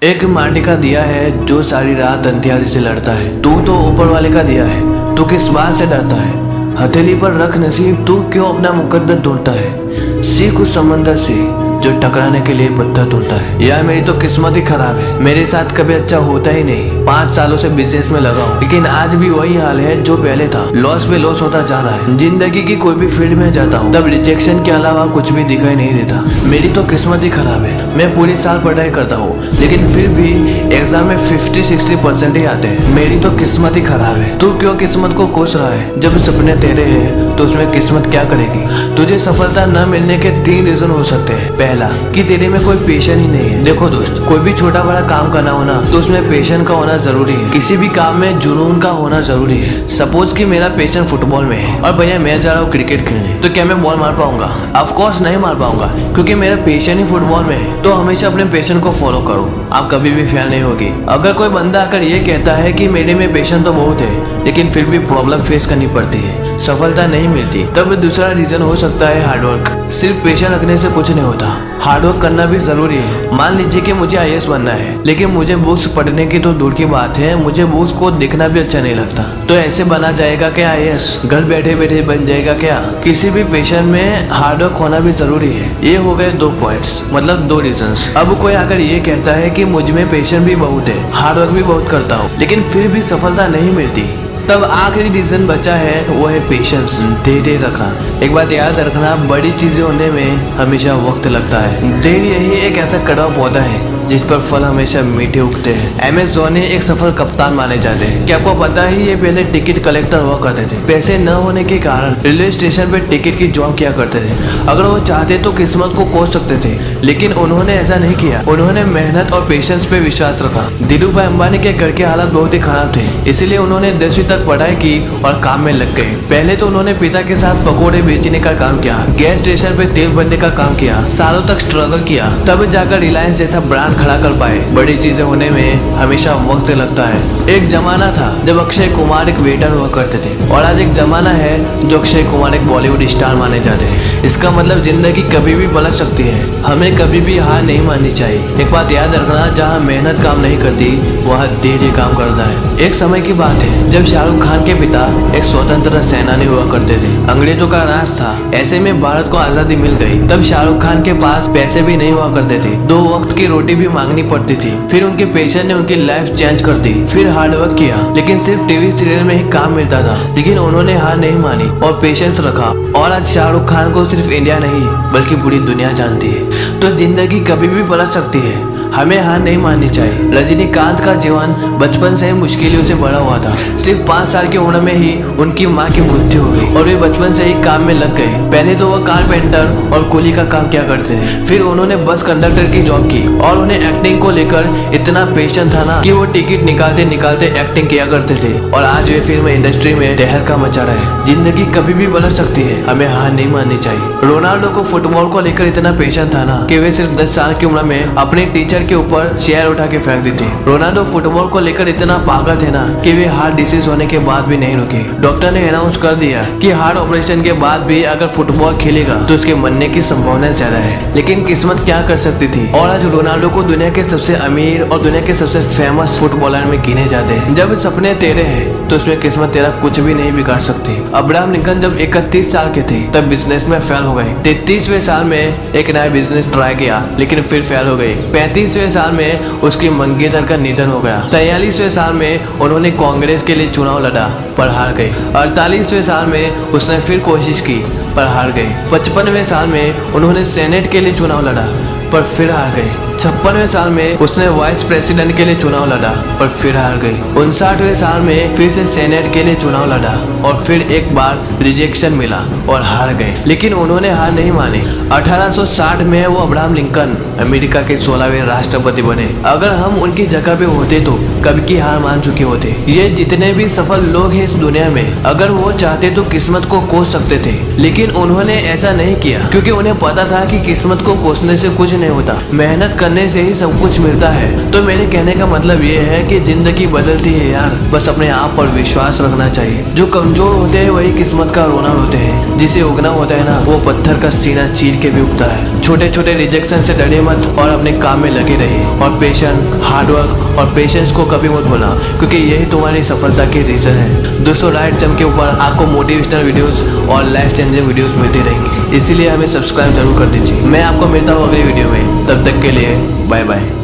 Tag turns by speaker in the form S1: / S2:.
S1: एक माटी का दिया है जो सारी रात अंधियारे से लड़ता है। तू तो ऊपर वाले का दिया है, तू किस बात से डरता है? हथेली पर रख नसीब, तू क्यों अपना मुकद्दर ढूंढता है? सीख उस समंदर से जो टकराने के लिए पत्थर ढूंढता है। यार मेरी तो किस्मत ही खराब है, मेरे साथ कभी अच्छा होता ही नहीं। 5 सालों से बिजनेस में लगा हूँ, लेकिन आज भी वही हाल है जो पहले था। लॉस पे लॉस होता जा रहा है। जिंदगी की कोई भी फील्ड में जाता हूँ तब रिजेक्शन के अलावा कुछ भी दिखाई नहीं देता। मेरी तो किस्मत ही खराब है। मैं पूरे साल पढ़ाई करता हूँ, लेकिन फिर भी एग्जाम में 50-60% ही आते हैं। मेरी तो किस्मत ही खराब है। तू क्यों किस्मत को कोस रहा है? जब सपने तेरे हैं तो उसमें किस्मत क्या करेगी? तुझे सफलता न मिलने के 3 रीजन हो सकते हैं। पहला, कि तेरे में कोई पैशन ही नहीं है। देखो दोस्त, कोई भी छोटा बड़ा काम करना हो ना तो उसमें पैशन का होना जरूरी है। किसी भी काम में जुनून का होना जरूरी है। सपोज कि मेरा पैशन फुटबॉल में है और भैया मैं जा रहा हूँ क्रिकेट खेलने, तो क्या मैं बॉल मार पाऊंगा? ऑफ कोर्स नहीं मार पाऊंगा, क्योंकि मेरा पैशन ही फुटबॉल में है। तो हमेशा अपने पैशन को फॉलो करो, आप कभी भी फेल नहीं होगी। अगर कोई बंदा आकर ये कहता है कि मेरे में पैशन तो बहुत है, लेकिन फिर भी प्रॉब्लम फेस करनी पड़ती है, सफलता नहीं मिलती, तब दूसरा रीजन हो सकता है हार्डवर्क। सिर्फ पैशन रखने से कुछ नहीं होता, हार्डवर्क करना भी जरूरी है। मान लीजिए कि मुझे आईएएस बनना है, लेकिन मुझे बुक्स पढ़ने की तो दूर की बात है, मुझे बुक्स को देखना भी अच्छा नहीं लगता। तो ऐसे बना जाएगा क्या आईएएस? घर बैठे बैठे बन जाएगा क्या? किसी भी पैशन में हार्डवर्क होना भी जरूरी है। ये हो गए 2 पॉइंट्स, मतलब 2 रीजंस। अब कोई आकर ये कहता है कि मुझ में पैशन भी बहुत है, हार्डवर्क भी बहुत करता हूँ, लेकिन फिर भी सफलता नहीं मिलती, तब आखिरी रीजन बचा है, वो है पेशेंस, धैर्य रखना। एक बात याद रखना, बड़ी चीजें होने में हमेशा वक्त लगता है। धैर्य ही एक ऐसा कड़वा पौधा है जिस पर फल हमेशा मीठे उगते हैं। MS धोनी एक सफल कप्तान माने जाते हैं। क्या आपको पता है ये पहले टिकट कलेक्टर हुआ करते थे। पैसे न होने के कारण रेलवे स्टेशन पे टिकट की जॉब किया करते थे। अगर वो चाहते तो किस्मत को कोस सकते थे, लेकिन उन्होंने ऐसा नहीं किया। उन्होंने मेहनत और पेशेंस पे विश्वास रखा। धीरू भाई अंबानी के घर के हालात बहुत ही खराब थे, इसीलिए उन्होंने 10वीं तक पढ़ाई की और काम में लग गए। पहले तो उन्होंने पिता के साथ पकौड़े बेचने का काम किया, गैस स्टेशन पे तेल भरने का काम किया, सालों तक स्ट्रगल किया, तब जाकर रिलायंस जैसा ब्रांड खड़ा कर पाए। बड़ी चीजें होने में हमेशा वक्त लगता है। एक जमाना था जब अक्षय कुमार एक वेटर हुआ करते थे, और आज एक जमाना है जो अक्षय कुमार एक बॉलीवुड स्टार माने जाते हैं। इसका मतलब जिंदगी कभी भी पलट सकती है, हमें कभी भी हार नहीं माननी चाहिए। एक बात याद रखना, जहाँ मेहनत काम नहीं करती वहाँ धैर्य काम करता है। एक समय की बात है जब शाहरुख खान के पिता एक स्वतंत्रता सेनानी हुआ करते थे। अंग्रेजों का राज था, ऐसे में भारत को आजादी मिल गई। तब शाहरुख खान के पास पैसे भी नहीं हुआ करते थे, 2 वक्त की रोटी भी मांगनी पड़ती थी। फिर उनके पेशेंट ने उनकी लाइफ चेंज कर दी। फिर हार्डवर्क किया, लेकिन सिर्फ टीवी सीरियल में ही काम मिलता था, लेकिन उन्होंने हार नहीं मानी और पेशेंस रखा। और आज शाहरुख खान को सिर्फ इंडिया नहीं बल्कि पूरी दुनिया जानती है। तो जिंदगी कभी भी पलट सकती है, हमें हार नहीं माननी चाहिए। रजनीकांत का जीवन बचपन से ही मुश्किलों से बड़ा हुआ था। सिर्फ 5 साल की उम्र में ही उनकी मां की मृत्यु हो गई और वे बचपन से ही काम में लग गए। पहले तो वो कारपेंटर और कुली का काम किया करते थे, फिर उन्होंने बस कंडक्टर की जॉब की, और उन्हें एक्टिंग को लेकर इतना पैशन था ना कि वो टिकट निकालते निकालते एक्टिंग किया करते थे। और आज वे फिल्म इंडस्ट्री में तहलका मचा रहे हैं। जिंदगी कभी भी बदल सकती है, हमें हार नहीं माननी चाहिए। रोनाल्डो को फुटबॉल को लेकर इतना पैशन था ना कि वे सिर्फ 10 साल की उम्र में अपने टीचर के ऊपर चेयर उठा के फेंक दी थी। रोनाल्डो फुटबॉल को लेकर इतना पागल थे ना कि वे हार्ट डिसीज होने के बाद भी नहीं रुके। डॉक्टर ने अनाउंस कर दिया कि हार्ट ऑपरेशन के बाद भी अगर फुटबॉल खेलेगा तो उसके मरने की संभावना ज्यादा है, लेकिन किस्मत क्या कर सकती थी। और आज रोनाल्डो को दुनिया के सबसे अमीर और दुनिया के सबसे फेमस फुटबॉलर में गिने जाते हैं। जब सपने तेरे हैं तो उसमें किस्मत तेरा कुछ भी नहीं बिगाड़ सकती। अब्राहम लिंकन जब 31 साल के थे तब बिजनेस में फेल हो गए। 33वें साल में एक नया बिजनेस ट्राई किया, लेकिन फिर फेल हो गए। 35वें साल में उसकी मंगेतर का निधन हो गया। 43वें साल में उन्होंने कांग्रेस के लिए चुनाव लड़ा पर हार गए। 48वें साल में उसने फिर कोशिश की पर हार गए। 55वें साल में उन्होंने सेनेट के लिए चुनाव लड़ा पर फिर हार गए। 56वें साल में उसने वाइस प्रेसिडेंट के लिए चुनाव लड़ा पर फिर हार गई। 59वें साल में फिर से सेनेट के लिए चुनाव लड़ा और फिर एक बार रिजेक्शन मिला और हार गए, लेकिन उन्होंने हार नहीं मानी। 1860 में वो अब्राहम लिंकन अमेरिका के 16वें राष्ट्रपति बने। अगर हम उनकी जगह पे होते तो कब की हार मान चुके होते। ये जितने भी सफल लोग हैं इस दुनिया में, अगर वो चाहते तो किस्मत को कोस सकते थे, लेकिन उन्होंने ऐसा नहीं किया, क्योंकि उन्हें पता था कि किस्मत को कोसने से कुछ नहीं होता, मेहनत करने से ही सब कुछ मिलता है। तो मेरे कहने का मतलब ये है कि जिंदगी बदलती है यार, बस अपने आप पर विश्वास रखना चाहिए। जो कमजोर होते हैं वही किस्मत का रोना होते हैं। जिसे उगना होता है ना, वो पत्थर का सीना चीर के भी उगता है। छोटे छोटे रिजेक्शन से डरे मत और अपने काम में लगे रहिए, और पेशेंस, हार्डवर्क और पेशेंस को कभी मत भूलना, क्योंकि यही तुम्हारी सफलता की रीजन है। दोस्तों, राइट जम के ऊपर आपको मोटिवेशनल वीडियोस और लाइफ चेंजिंग वीडियोस मिलती रहेंगी, इसीलिए हमें सब्सक्राइब जरूर कर दीजिए। मैं आपको मिलता हूँ अगली वीडियो में, तब तक के लिए बाय बाय।